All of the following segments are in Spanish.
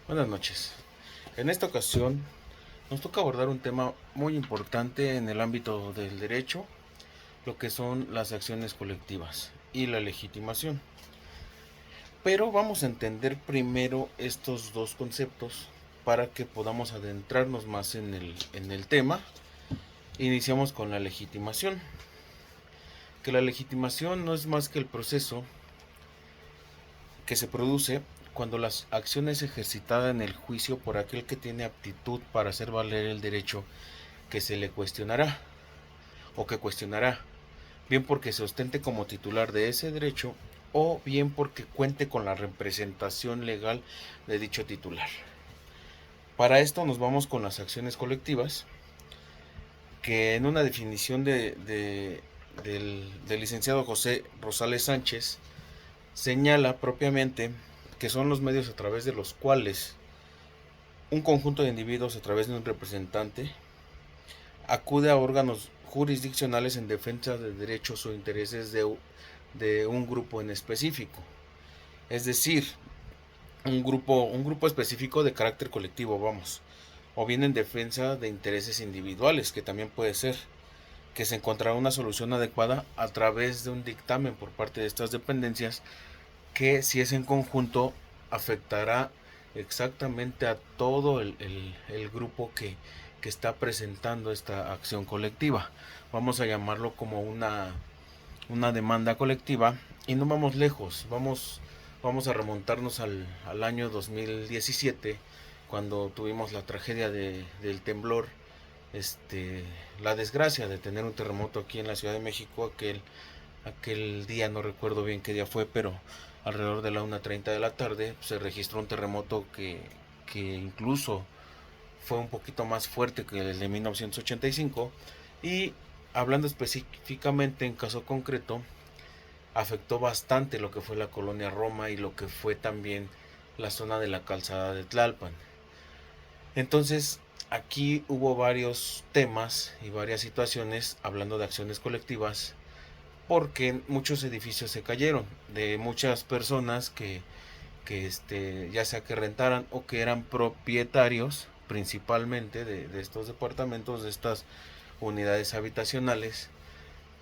Buenas noches. En esta ocasión nos toca abordar un tema muy importante en el ámbito del derecho, lo que son las acciones colectivas y la legitimación. Pero vamos a entender primero estos dos conceptos para que podamos adentrarnos más en el tema. Iniciamos con la legitimación, que la legitimación no es más que el proceso que se produce cuando las acciones ejercitadas en el juicio por aquel que tiene aptitud para hacer valer el derecho que se le cuestionará o que cuestionará, bien porque se ostente como titular de ese derecho o bien porque cuente con la representación legal de dicho titular. Para esto nos vamos con las acciones colectivas, que en una definición del licenciado José Rosales Sánchez señala propiamente que son los medios a través de los cuales un conjunto de individuos a través de un representante acude a órganos jurisdiccionales en defensa de derechos o intereses de un grupo en específico. Es decir, un grupo específico de carácter colectivo, vamos. O bien en defensa de intereses individuales, que también puede ser, que se encontrará una solución adecuada a través de un dictamen por parte de estas dependencias que, si es en conjunto, afectará exactamente a todo el grupo que está presentando esta acción colectiva. Vamos a llamarlo como una demanda colectiva y no vamos lejos, vamos a remontarnos al año 2017 cuando tuvimos la tragedia del temblor, la desgracia de tener un terremoto aquí en la Ciudad de México. Aquel día, no recuerdo bien qué día fue, pero alrededor de la 1:30 de la tarde se registró un terremoto que incluso fue un poquito más fuerte que el de 1985. Y hablando específicamente en caso concreto, afectó bastante lo que fue la colonia Roma y lo que fue también la zona de la calzada de Tlalpan. Entonces, aquí hubo varios temas y varias situaciones hablando de acciones colectivas, porque muchos edificios se cayeron de muchas personas que ya sea que rentaran o que eran propietarios principalmente de estos departamentos, de estas unidades habitacionales,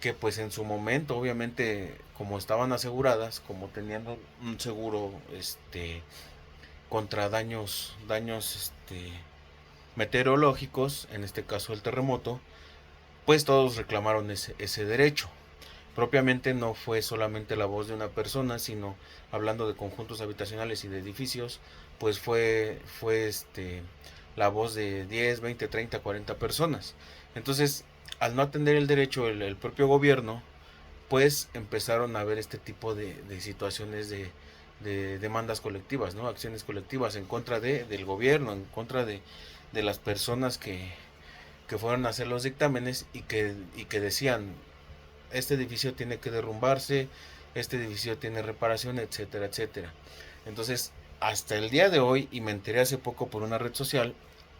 que pues en su momento, obviamente, como estaban aseguradas, como tenían un seguro contra daños meteorológicos, en este caso el terremoto, pues todos reclamaron ese derecho. Propiamente no fue solamente la voz de una persona, sino hablando de conjuntos habitacionales y de edificios, pues fue la voz de 10, 20, 30, 40 personas. Entonces, al no atender el derecho el propio gobierno, pues empezaron a ver este tipo de situaciones de demandas colectivas, ¿no? Acciones colectivas en contra del gobierno, en contra de las personas que fueron a hacer los dictámenes y que decían, este edificio tiene que derrumbarse, este edificio tiene reparación, etcétera, etcétera. Entonces, hasta el día de hoy, y me enteré hace poco por una red social,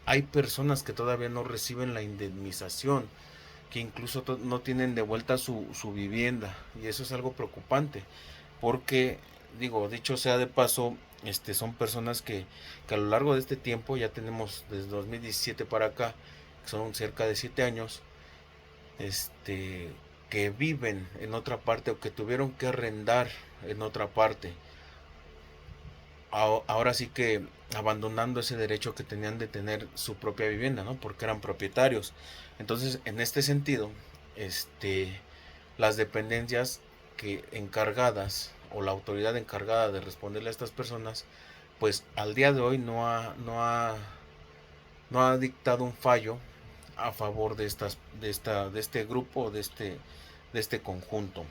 hay personas que todavía no reciben la indemnización, que incluso no tienen de vuelta su vivienda, y eso es algo preocupante, porque, digo, dicho sea de paso, son personas que a lo largo de este tiempo, ya tenemos desde 2017 para acá, que son cerca de 7 años, este, que viven en otra parte o que tuvieron que arrendar en otra parte. Ahora sí que abandonando ese derecho que tenían de tener su propia vivienda, ¿no? Porque eran propietarios. Entonces, en este sentido, las dependencias que encargadas o la autoridad encargada de responderle a estas personas, pues al día de hoy no ha dictado un fallo a favor de este grupo, de este conjunto.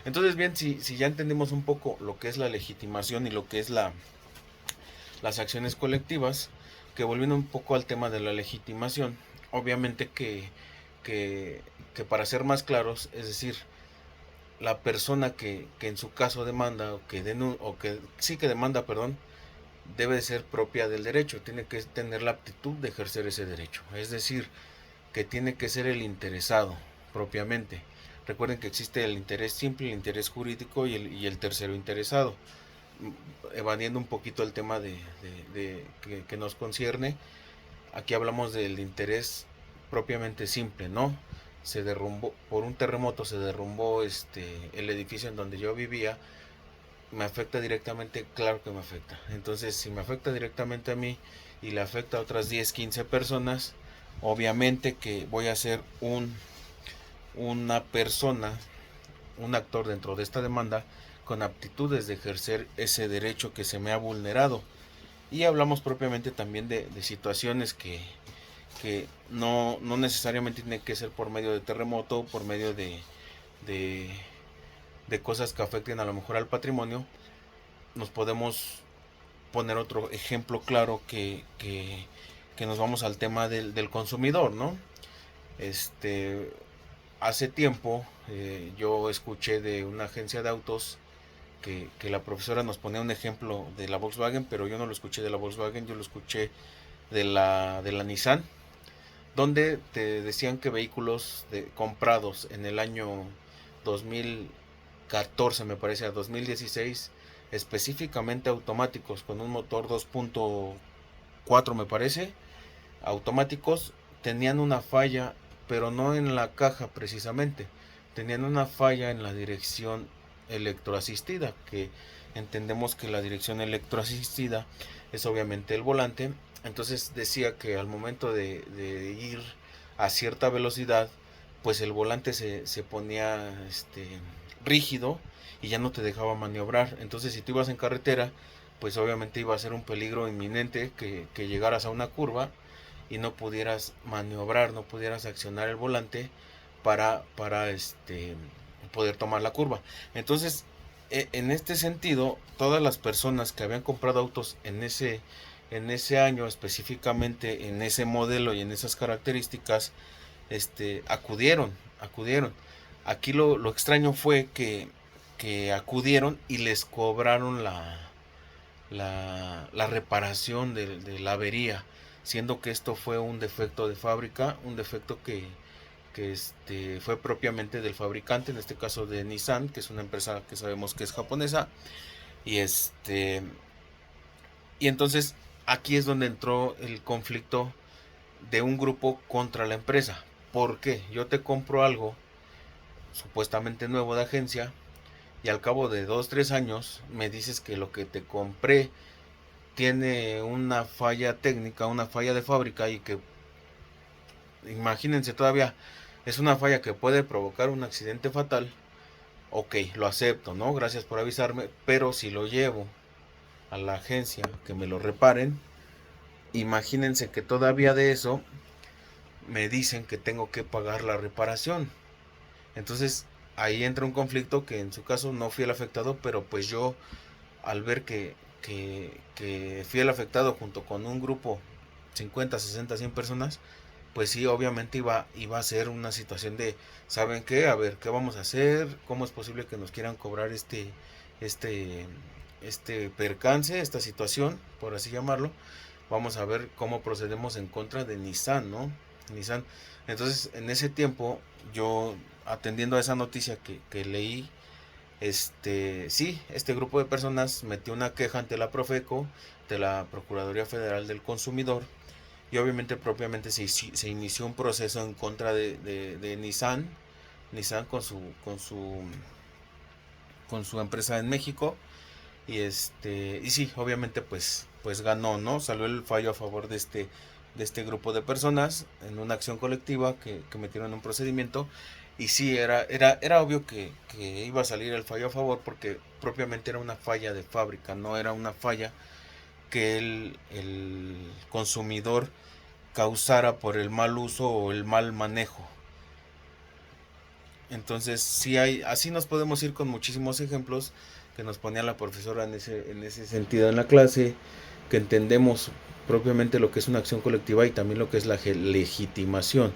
Entonces, bien, si ya entendimos un poco lo que es la legitimación y lo que es las acciones colectivas, que volviendo un poco al tema de la legitimación, obviamente que para ser más claros, es decir, la persona que en su caso demanda o que sí que demanda, perdón, debe de ser propia del derecho, tiene que tener la aptitud de ejercer ese derecho, es decir, que tiene que ser el interesado propiamente. Recuerden que existe el interés simple, el interés jurídico y el tercero interesado. evadiendo un poquito el tema que nos concierne, aquí hablamos del interés propiamente simple, ¿no? Se derrumbó, por un terremoto se derrumbó el edificio en donde yo vivía. ¿Me afecta directamente? Claro que me afecta. Entonces, si me afecta directamente a mí y le afecta a otras 10, 15 personas, obviamente que voy a ser una persona, un actor dentro de esta demanda con aptitudes de ejercer ese derecho que se me ha vulnerado. Y hablamos propiamente también de situaciones que no necesariamente tiene que ser por medio de terremoto, por medio de, de cosas que afecten a lo mejor al patrimonio. Nos podemos poner otro ejemplo claro que nos vamos al tema del consumidor, ¿no? Hace tiempo yo escuché de una agencia de autos que la profesora nos ponía un ejemplo de la Volkswagen, pero yo no lo escuché de la Volkswagen, yo lo escuché de la Nissan, donde te decían que vehículos comprados en el año 2014, me parece, a 2016, específicamente automáticos, con un motor 2.4, me parece, automáticos, tenían una falla, pero no en la caja precisamente, tenían una falla en la dirección electroasistida, que entendemos que la dirección electroasistida es obviamente el volante. Entonces decía que al momento de ir a cierta velocidad, pues el volante se ponía rígido y ya no te dejaba maniobrar. Entonces si tú ibas en carretera, pues obviamente iba a ser un peligro inminente que llegaras a una curva y no pudieras maniobrar, no pudieras accionar el volante para poder tomar la curva. Entonces, en este sentido, todas las personas que habían comprado autos en ese año, específicamente en ese modelo y en esas características, acudieron. Aquí lo extraño fue que acudieron y les cobraron la reparación de la avería, siendo que esto fue un defecto de fábrica, un defecto que fue propiamente del fabricante, en este caso de Nissan, que es una empresa que sabemos que es japonesa, y y entonces aquí es donde entró el conflicto de un grupo contra la empresa. ¿Por qué? Yo te compro algo supuestamente nuevo de agencia y al cabo de 2, 3 años me dices que lo que te compré tiene una falla técnica, una falla de fábrica, y que, imagínense, todavía es una falla que puede provocar un accidente fatal. Ok, lo acepto, ¿no? Gracias por avisarme, pero si lo llevo a la agencia que me lo reparen, imagínense que todavía de eso me dicen que tengo que pagar la reparación. Entonces ahí entra un conflicto que en su caso no fui el afectado, pero pues yo, al ver que fui el afectado junto con un grupo 50, 60, 100 personas, pues sí, obviamente iba a ser una situación de, ¿saben qué? A ver, ¿qué vamos a hacer? ¿Cómo es posible que nos quieran cobrar este, percance, esta situación, por así llamarlo? Vamos a ver cómo procedemos en contra de Nissan, ¿no? Nissan. Entonces, en ese tiempo, yo, atendiendo a esa noticia que leí, sí, este grupo de personas metió una queja ante la Profeco, de la Procuraduría Federal del Consumidor, y obviamente propiamente se inició un proceso en contra de Nissan con su empresa en México, y sí, obviamente pues ganó, ¿no? Salió el fallo a favor de este grupo de personas en una acción colectiva que metieron un procedimiento. Y sí, era obvio que iba a salir el fallo a favor, porque propiamente era una falla de fábrica, no era una falla que el consumidor causara por el mal uso o el mal manejo. Entonces, sí así nos podemos ir con muchísimos ejemplos que nos ponía la profesora en ese sentido en la clase, que entendemos propiamente lo que es una acción colectiva y también lo que es la legitimación,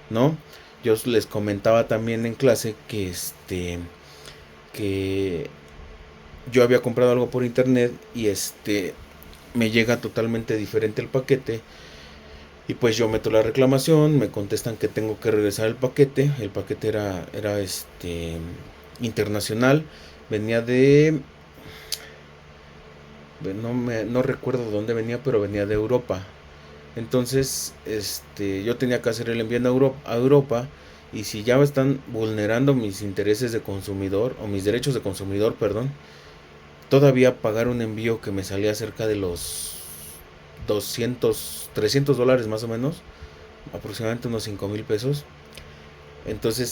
¿no? Yo les comentaba también en clase que yo había comprado algo por internet y me llega totalmente diferente el paquete. Y pues yo meto la reclamación, me contestan que tengo que regresar el paquete era internacional, venía no recuerdo dónde venía, pero venía de Europa. Entonces, yo tenía que hacer el envío a Europa, y si ya están vulnerando mis intereses de consumidor, o mis derechos de consumidor, perdón, todavía pagar un envío que me salía cerca de los 200, $300 más o menos, aproximadamente unos 5,000 pesos. Entonces,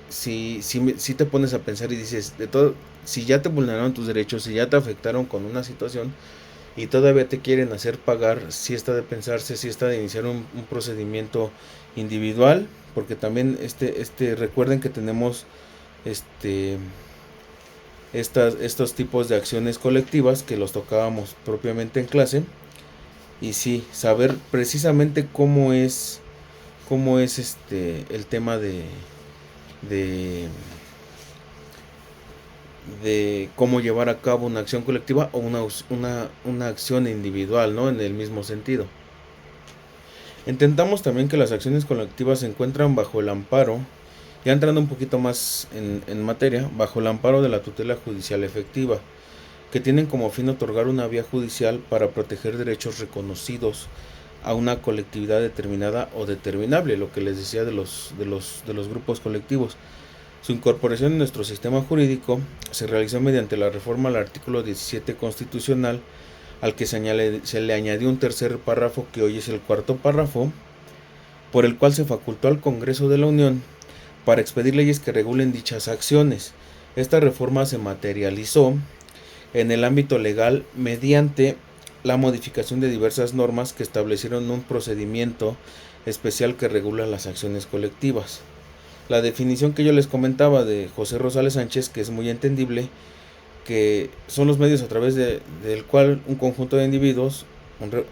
si te pones a pensar y dices, de todo, si ya te vulneraron tus derechos, si ya te afectaron con una situación y todavía te quieren hacer pagar, si está de pensarse, si está de iniciar un procedimiento individual, porque también recuerden que tenemos este estos tipos de acciones colectivas que los tocábamos propiamente en clase. Y sí, saber precisamente cómo es el tema de de cómo llevar a cabo una acción colectiva o una acción individual, ¿no? En el mismo sentido. Entendamos también que las acciones colectivas se encuentran bajo el amparo, ya entrando un poquito más en materia, bajo el amparo de la tutela judicial efectiva, que tienen como fin otorgar una vía judicial para proteger derechos reconocidos a una colectividad determinada o determinable, lo que les decía de los grupos colectivos. Su incorporación en nuestro sistema jurídico se realizó mediante la reforma al artículo 17 constitucional, al que se le añadió un tercer párrafo, que hoy es el cuarto párrafo, por el cual se facultó al Congreso de la Unión para expedir leyes que regulen dichas acciones. Esta reforma se materializó en el ámbito legal mediante la modificación de diversas normas que establecieron un procedimiento especial que regula las acciones colectivas. La definición que yo les comentaba de José Rosales Sánchez, que es muy entendible, que son los medios a través del cual un conjunto de individuos,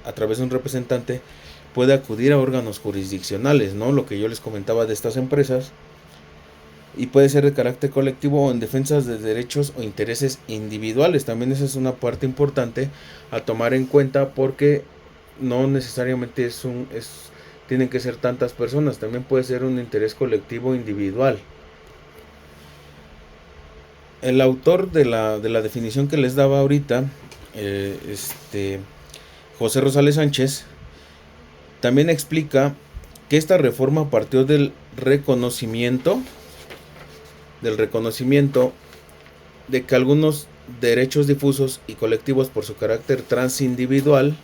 a través de un representante, puede acudir a órganos jurisdiccionales, ¿no? Lo que yo les comentaba de estas empresas, y puede ser de carácter colectivo o en defensa de derechos o intereses individuales. También esa es una parte importante a tomar en cuenta, porque no necesariamente tienen que ser tantas personas, también puede ser un interés colectivo individual. El autor de la definición que les daba ahorita, José Rosales Sánchez, también explica que esta reforma partió del reconocimiento de que algunos derechos difusos y colectivos, por su carácter transindividual,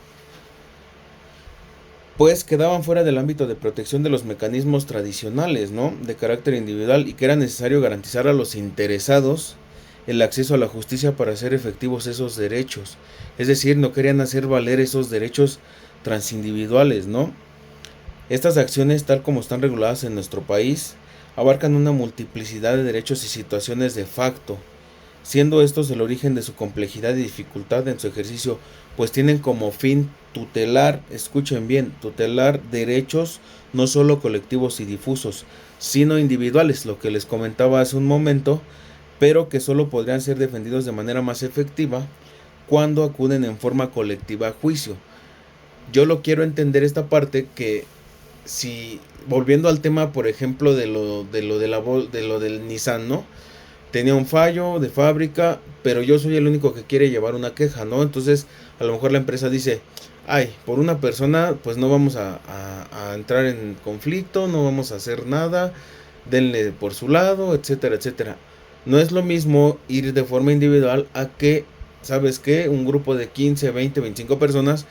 pues quedaban fuera del ámbito de protección de los mecanismos tradicionales, ¿no? De carácter individual, y que era necesario garantizar a los interesados el acceso a la justicia para hacer efectivos esos derechos. Es decir, no querían hacer valer esos derechos transindividuales, ¿no? Estas acciones, tal como están reguladas en nuestro país, abarcan una multiplicidad de derechos y situaciones de facto, siendo estos el origen de su complejidad y dificultad en su ejercicio, pues tienen como fin tutelar, escuchen bien, tutelar derechos no solo colectivos y difusos, sino individuales, lo que les comentaba hace un momento, pero que solo podrían ser defendidos de manera más efectiva cuando acuden en forma colectiva a juicio. Yo lo quiero entender esta parte, que si, volviendo al tema, por ejemplo, de lo del Nissan, ¿no? Tenía un fallo de fábrica, pero yo soy el único que quiere llevar una queja, ¿no? Entonces, a lo mejor la empresa dice, ay, por una persona, pues no vamos a entrar en conflicto, no vamos a hacer nada, denle por su lado, etcétera, etcétera. No es lo mismo ir de forma individual a que, ¿sabes qué? Un grupo de 15, 20, 25 personas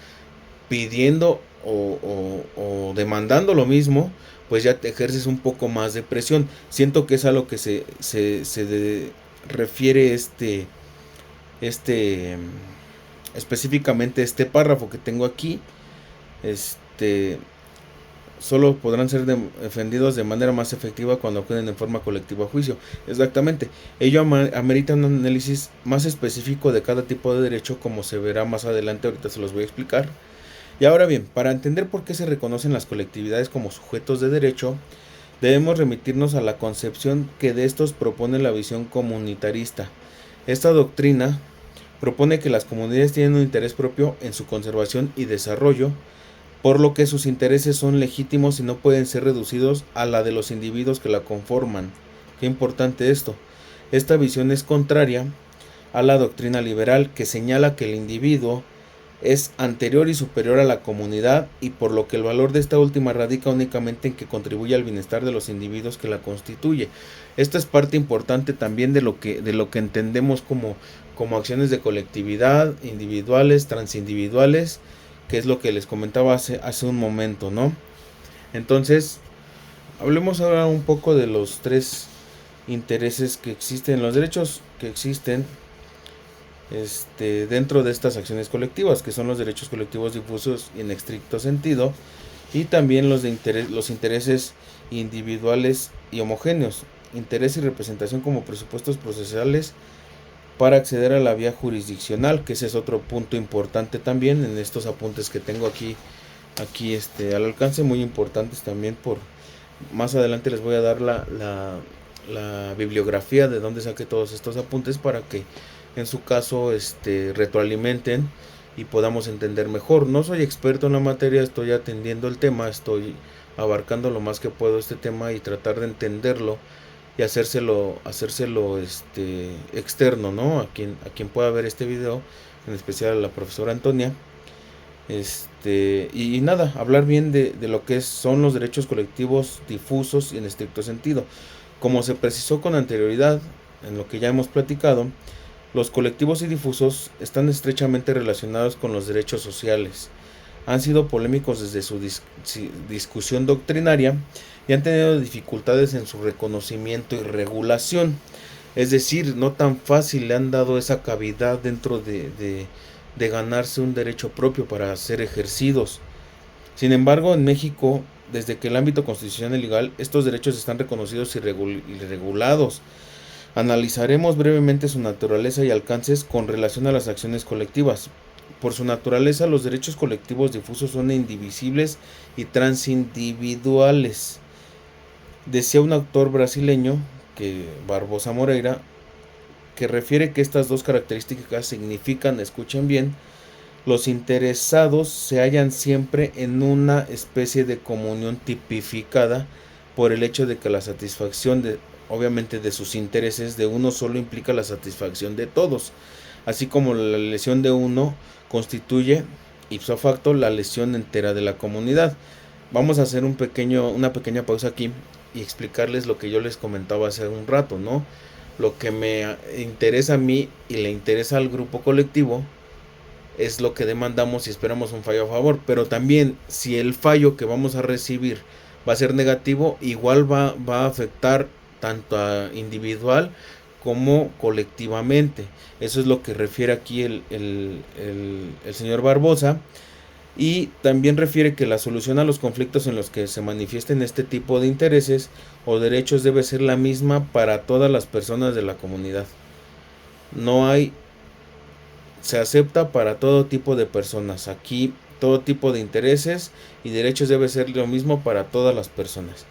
pidiendo o demandando lo mismo, pues ya te ejerces un poco más de presión. Siento que es a lo que se refiere específicamente este párrafo que tengo aquí. Solo podrán ser defendidos de manera más efectiva cuando acuden en forma colectiva a juicio. Exactamente. Ello amerita un análisis más específico de cada tipo de derecho, como se verá más adelante. Ahorita se los voy a explicar. Y ahora bien, para entender por qué se reconocen las colectividades como sujetos de derecho, debemos remitirnos a la concepción que de estos propone la visión comunitarista. Esta doctrina propone que las comunidades tienen un interés propio en su conservación y desarrollo, por lo que sus intereses son legítimos y no pueden ser reducidos a la de los individuos que la conforman. Qué importante esto. Esta visión es contraria a la doctrina liberal, que señala que el individuo es anterior y superior a la comunidad, y por lo que el valor de esta última radica únicamente en que contribuye al bienestar de los individuos que la constituye. Esto es parte importante también de lo que entendemos como acciones de colectividad, individuales, transindividuales, que es lo que les comentaba hace un momento, ¿no? Entonces, hablemos ahora un poco de los tres intereses que existen, los derechos que existen dentro de estas acciones colectivas, que son los derechos colectivos difusos y en estricto sentido, y también los intereses individuales y homogéneos, interés y representación como presupuestos procesales para acceder a la vía jurisdiccional, que ese es otro punto importante también en estos apuntes que tengo aquí al alcance, muy importantes también. Por más adelante les voy a dar la bibliografía de donde saqué todos estos apuntes para que en su caso retroalimenten y podamos entender mejor. No soy experto en la materia, estoy atendiendo el tema, estoy abarcando lo más que puedo este tema y tratar de entenderlo y hacérselo externo, ¿no? A quien pueda ver este video, en especial a la profesora Antonia. Y nada, hablar bien de lo que son los derechos colectivos difusos y en estricto sentido. Como se precisó con anterioridad en lo que ya hemos platicado, los colectivos y difusos están estrechamente relacionados con los derechos sociales. Han sido polémicos desde su discusión doctrinaria y han tenido dificultades en su reconocimiento y regulación. Es decir, no tan fácil le han dado esa cavidad dentro de ganarse un derecho propio para ser ejercidos. Sin embargo, en México, desde que el ámbito constitucional y legal, estos derechos están reconocidos y regulados. Analizaremos brevemente su naturaleza y alcances con relación a las acciones colectivas. Por su naturaleza, los derechos colectivos difusos son indivisibles y transindividuales. Decía un autor brasileño, Barbosa Moreira, que refiere que estas dos características significan, escuchen bien, los interesados se hallan siempre en una especie de comunión tipificada por el hecho de que la satisfacción obviamente de sus intereses de uno solo implica la satisfacción de todos, así como la lesión de uno constituye ipso facto la lesión entera de la comunidad. Vamos a hacer una pequeña pausa aquí y explicarles lo que yo les comentaba hace un rato, ¿no? Lo que me interesa a mí y le interesa al grupo colectivo es lo que demandamos y esperamos un fallo a favor, pero también si el fallo que vamos a recibir va a ser negativo, igual va a afectar tanto a individual como colectivamente. Eso es lo que refiere aquí el señor Barbosa, y también refiere que la solución a los conflictos en los que se manifiesten este tipo de intereses o derechos debe ser la misma para todas las personas de la comunidad. Se acepta para todo tipo de personas. Aquí todo tipo de intereses y derechos debe ser lo mismo para todas las personas.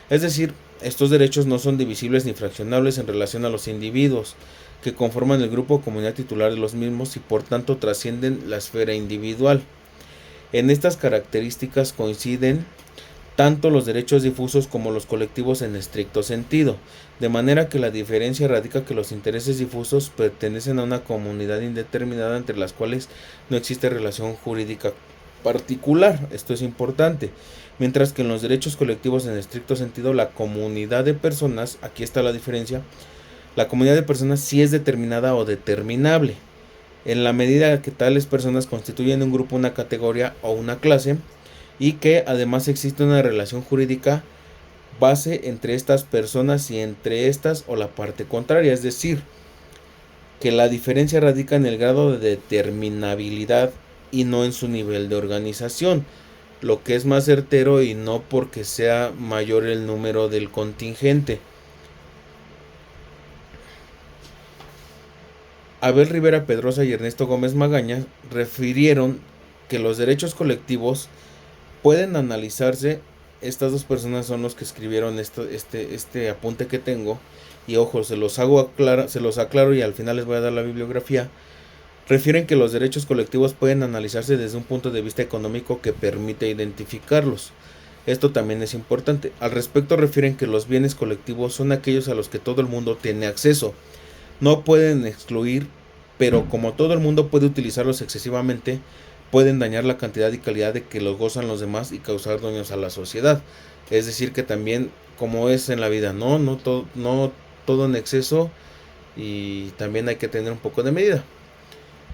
Es decir, estos derechos no son divisibles ni fraccionables en relación a los individuos que conforman el grupo o comunidad titular de los mismos y por tanto trascienden la esfera individual. En estas características coinciden tanto los derechos difusos como los colectivos en estricto sentido, de manera que la diferencia radica que los intereses difusos pertenecen a una comunidad indeterminada entre las cuales no existe relación jurídica particular. Esto es importante. Mientras que en los derechos colectivos en estricto sentido, la comunidad de personas, aquí está la diferencia, la comunidad de personas sí es determinada o determinable, en la medida que tales personas constituyen un grupo, una categoría o una clase, y que además existe una relación jurídica base entre estas personas y entre estas o la parte contraria. Es decir, que la diferencia radica en el grado de determinabilidad y no en su nivel de organización, lo que es más certero, y no porque sea mayor el número del contingente. Abel Rivera Pedrosa y Ernesto Gómez Magaña refirieron que los derechos colectivos pueden analizarse. Estas dos personas son los que escribieron este apunte que tengo, y ojo, se los aclaro y al final les voy a dar la bibliografía. Refieren que los derechos colectivos pueden analizarse desde un punto de vista económico que permite identificarlos. Esto también es importante. Al respecto, refieren que los bienes colectivos son aquellos a los que todo el mundo tiene acceso. No pueden excluir pero como todo el mundo puede utilizarlos excesivamente, pueden dañar la cantidad y calidad de que los gozan los demás y causar daños a la sociedad. Es decir, que también, como es en la vida, no todo en exceso, y también hay que tener un poco de medida.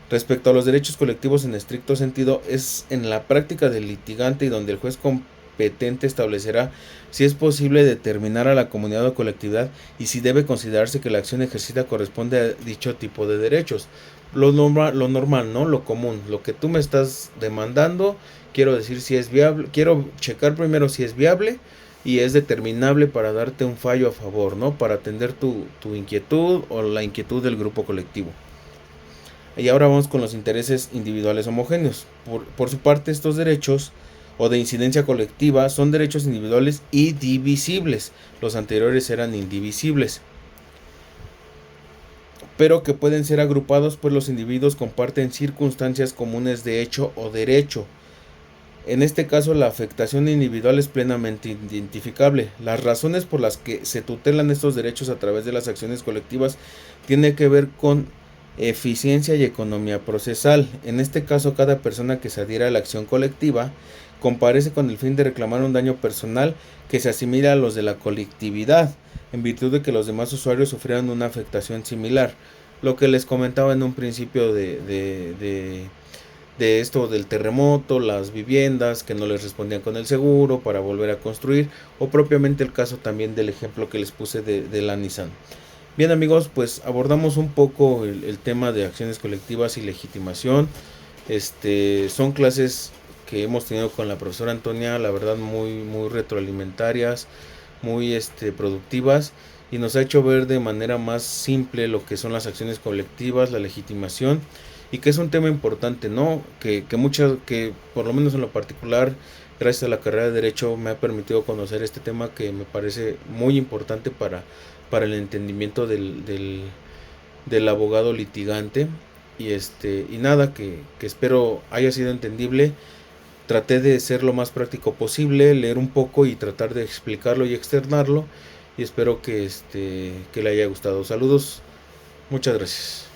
Respecto a los derechos colectivos en estricto sentido, es en la práctica del litigante y donde el juez competente establecerá si es posible determinar a la comunidad o colectividad y si debe considerarse que la acción ejercida corresponde a dicho tipo de derechos. Lo normal, ¿no? Lo común, lo que tú me estás demandando, quiero decir si es viable, quiero checar primero si es viable y es determinable para darte un fallo a favor, ¿no? Para atender tu inquietud o la inquietud del grupo colectivo. Y ahora vamos con los intereses individuales homogéneos. Por su parte, estos derechos o de incidencia colectiva son derechos individuales y divisibles. Los anteriores eran indivisibles, pero que pueden ser agrupados pues los individuos comparten circunstancias comunes de hecho o derecho. En este caso, la afectación individual es plenamente identificable. Las razones por las que se tutelan estos derechos a través de las acciones colectivas tienen que ver con eficiencia y economía procesal. En este caso, cada persona que se adhiera a la acción colectiva comparece con el fin de reclamar un daño personal que se asimila a los de la colectividad, en virtud de que los demás usuarios sufrieran una afectación similar. Lo que les comentaba en un principio de esto del terremoto, las viviendas que no les respondían con el seguro para volver a construir, o propiamente el caso también del ejemplo que les puse de la Nissan. Bien amigos, pues abordamos un poco el tema de acciones colectivas y legitimación. Son clases que hemos tenido con la profesora Antonia, la verdad muy retroalimentarias, muy productivas, y nos ha hecho ver de manera más simple lo que son las acciones colectivas, la legitimación, y que es un tema importante, ¿no? Que por lo menos en lo particular, gracias a la carrera de Derecho, me ha permitido conocer este tema que me parece muy importante para el entendimiento del abogado litigante. Y nada, que espero haya sido entendible. Traté de ser lo más práctico posible, leer un poco y tratar de explicarlo y externarlo. Y espero que le haya gustado. Saludos, muchas gracias.